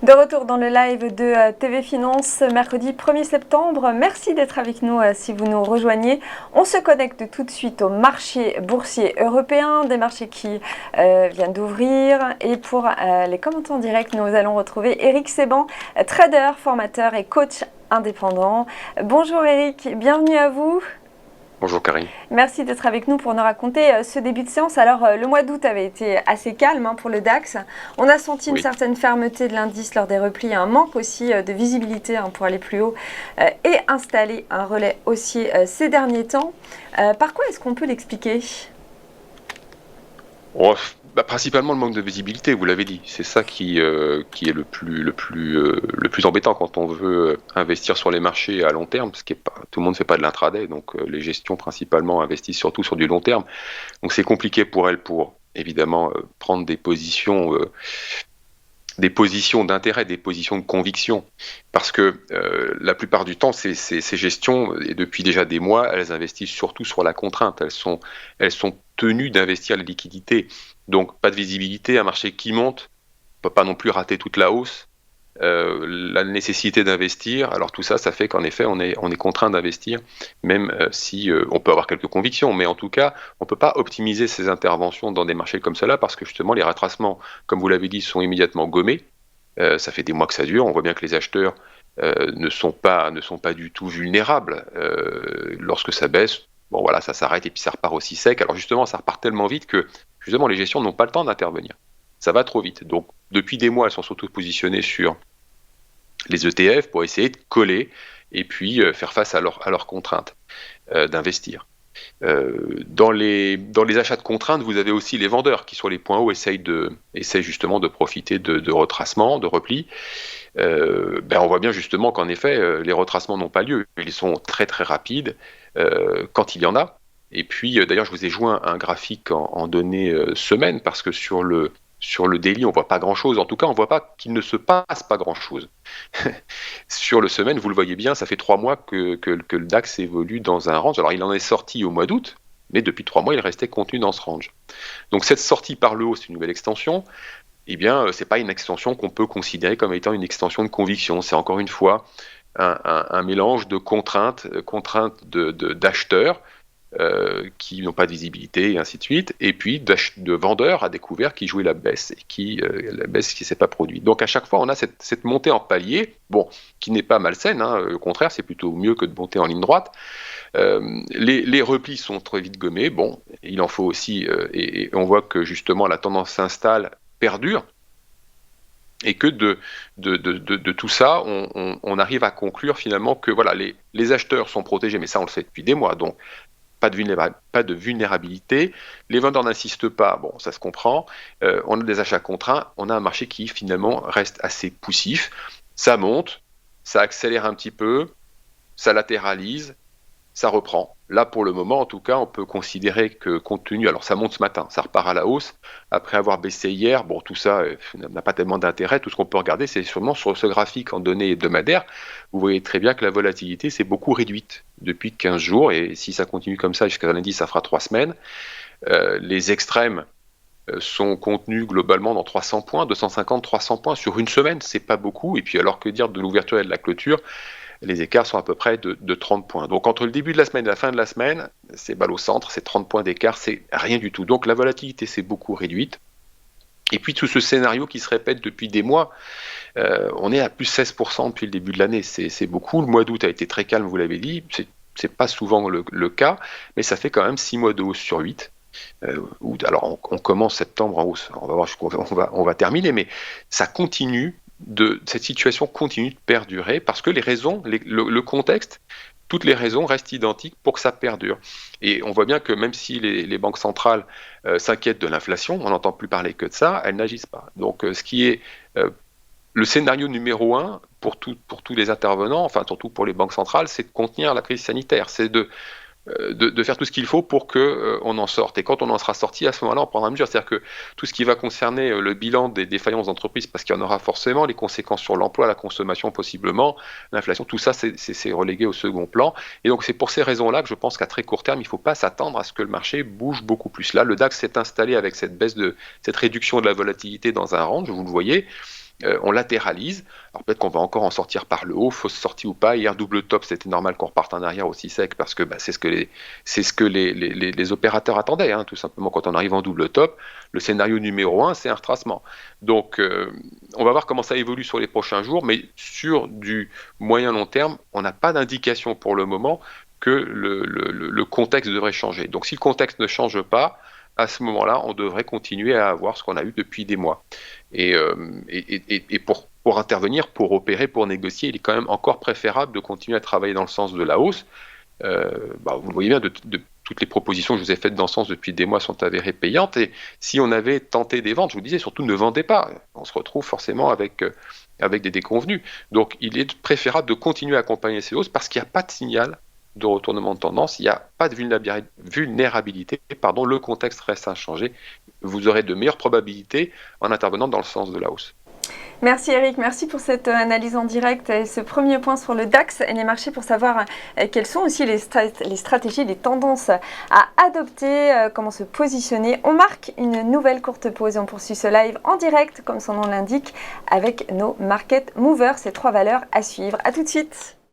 De retour dans le live de TV Finance, mercredi 1er septembre. Merci d'être avec nous si vous nous rejoignez. On se connecte tout de suite au marché boursier européen, des marchés qui viennent d'ouvrir. Et pour les commentaires en direct, nous allons retrouver Eric Seban, trader, formateur et coach indépendant. Bonjour Eric, bienvenue à vous. Bonjour Karine. Merci d'être avec nous pour nous raconter ce début de séance. Alors le mois d'août avait été assez calme pour le DAX. On a senti une certaine fermeté de l'indice lors des replis, un manque aussi de visibilité pour aller plus haut et installer un relais haussier ces derniers temps. Par quoi est-ce qu'on peut l'expliquer ? Principalement le manque de visibilité, vous l'avez dit. C'est ça qui est le plus embêtant quand on veut investir sur les marchés à long terme, parce que tout le monde ne fait pas de l'intraday, donc les gestions principalement investissent surtout sur du long terme. Donc c'est compliqué pour elles pour évidemment prendre des positions d'intérêt, des positions de conviction, parce que la plupart du temps, ces gestions, et depuis déjà des mois, elles investissent surtout sur la contrainte. Elles sont tenues d'investir les liquidités. Donc pas de visibilité, un marché qui monte, on ne peut pas non plus rater toute la hausse, la nécessité d'investir. Alors tout ça, ça fait qu'en effet, on est contraint d'investir, même si on peut avoir quelques convictions, mais en tout cas, on ne peut pas optimiser ses interventions dans des marchés comme cela, parce que justement, les retracements, comme vous l'avez dit, sont immédiatement gommés. Ça fait des mois que ça dure, on voit bien que les acheteurs ne sont pas du tout vulnérables lorsque ça baisse. Bon voilà, ça s'arrête et puis ça repart aussi sec. Alors justement, ça repart tellement vite que justement les gestions n'ont pas le temps d'intervenir. Ça va trop vite. Donc depuis des mois, elles sont surtout positionnées sur les ETF pour essayer de coller et puis faire face à leurs contraintes d'investir. Dans les achats de contraintes, vous avez aussi les vendeurs qui sur les points hauts essayent justement de profiter de retracements, de replis. On voit bien justement qu'en effet, les retracements n'ont pas lieu. Ils sont très très rapides quand il y en a. Et puis d'ailleurs, je vous ai joint un graphique en données semaines, parce que sur le daily, on voit pas grand-chose. En tout cas, on voit pas qu'il ne se passe pas grand-chose. Sur le semaine, vous le voyez bien, ça fait 3 mois que le DAX évolue dans un range. Alors, il en est sorti au mois d'août, mais depuis 3 mois, il restait contenu dans ce range. Donc, cette sortie par le haut, c'est une nouvelle extension. Eh bien, c'est pas une extension qu'on peut considérer comme étant une extension de conviction. C'est encore une fois un mélange de contraintes d'acheteurs qui n'ont pas de visibilité et ainsi de suite, et puis de vendeurs à découvert qui jouaient la baisse et la baisse qui s'est pas produite. Donc à chaque fois, on a cette montée en palier, qui n'est pas malsaine, au contraire, c'est plutôt mieux que de monter en ligne droite. Les replis sont très vite gommés. Bon, il en faut aussi, et on voit que justement la tendance s'installe, perdure, et que de tout ça, on arrive à conclure finalement que voilà, les acheteurs sont protégés, mais ça on le sait depuis des mois, donc pas de vulnérabilité. Les vendeurs n'insistent pas, bon, ça se comprend. On a des achats contraints, on a un marché qui finalement reste assez poussif. Ça monte, ça accélère un petit peu, ça latéralise, ça reprend. Là, pour le moment, en tout cas, on peut considérer que compte tenu, alors ça monte ce matin, ça repart à la hausse, après avoir baissé hier, bon, tout ça n'a pas tellement d'intérêt. Tout ce qu'on peut regarder, c'est sûrement sur ce graphique en données hebdomadaires. Vous voyez très bien que la volatilité s'est beaucoup réduite depuis 15 jours, et si ça continue comme ça jusqu'à lundi, ça fera 3 semaines. Les extrêmes sont contenus globalement dans 300 points, 250, 300 points sur une semaine, c'est pas beaucoup. Et puis alors que dire de l'ouverture et de la clôture, les écarts sont à peu près de 30 points. Donc entre le début de la semaine et la fin de la semaine, c'est balle au centre, c'est 30 points d'écart, c'est rien du tout. Donc la volatilité s'est beaucoup réduite. Et puis tout ce scénario qui se répète depuis des mois, on est à plus 16% depuis le début de l'année, c'est beaucoup. Le mois d'août a été très calme, vous l'avez dit, c'est pas souvent le cas, mais ça fait quand même 6 mois de hausse sur 8. Alors on commence septembre en hausse, on va voir jusqu'où on va terminer, mais ça continue. Cette situation continue de perdurer parce que les raisons, le contexte, toutes les raisons restent identiques pour que ça perdure. Et on voit bien que même si les banques centrales s'inquiètent de l'inflation, on n'entend plus parler que de ça, elles n'agissent pas. Donc ce qui est le scénario numéro 1 pour tous les intervenants, enfin surtout pour les banques centrales, c'est de contenir la crise sanitaire, c'est de faire tout ce qu'il faut pour qu'on en sorte. Et quand on en sera sorti, à ce moment-là, on prendra une mesure. C'est-à-dire que tout ce qui va concerner le bilan des défaillances d'entreprises, parce qu'il y en aura forcément, les conséquences sur l'emploi, la consommation possiblement, l'inflation, tout ça, c'est relégué au second plan. Et donc, c'est pour ces raisons-là que je pense qu'à très court terme, il ne faut pas s'attendre à ce que le marché bouge beaucoup plus. Là, le DAX s'est installé avec cette réduction de la volatilité dans un range, vous le voyez. on latéralise. Alors peut-être qu'on va encore en sortir par le haut, fausse sortie ou pas. Hier, double top, c'était normal qu'on reparte en arrière aussi sec parce que c'est ce que les opérateurs attendaient, hein, tout simplement. Quand on arrive en double top, le scénario numéro un, c'est un retracement. Donc, on va voir comment ça évolue sur les prochains jours, mais sur du moyen long terme, on n'a pas d'indication pour le moment que le contexte devrait changer. Donc, si le contexte ne change pas, à ce moment-là, on devrait continuer à avoir ce qu'on a eu depuis des mois. Et pour intervenir, pour opérer, pour négocier, il est quand même encore préférable de continuer à travailler dans le sens de la hausse. Vous le voyez bien, toutes les propositions que je vous ai faites dans ce sens depuis des mois sont avérées payantes. Et si on avait tenté des ventes, je vous disais surtout ne vendez pas. On se retrouve forcément avec des déconvenus. Donc il est préférable de continuer à accompagner ces hausses parce qu'il n'y a pas de signal de retournement de tendance, il n'y a pas de vulnérabilité, le contexte reste inchangé. Vous aurez de meilleures probabilités en intervenant dans le sens de la hausse. Merci Eric, merci pour cette analyse en direct et ce premier point sur le DAX et les marchés pour savoir quelles sont aussi les stratégies, les tendances à adopter, comment se positionner. On marque une nouvelle courte pause et on poursuit ce live en direct, comme son nom l'indique, avec nos market movers, ces 3 valeurs à suivre. À tout de suite.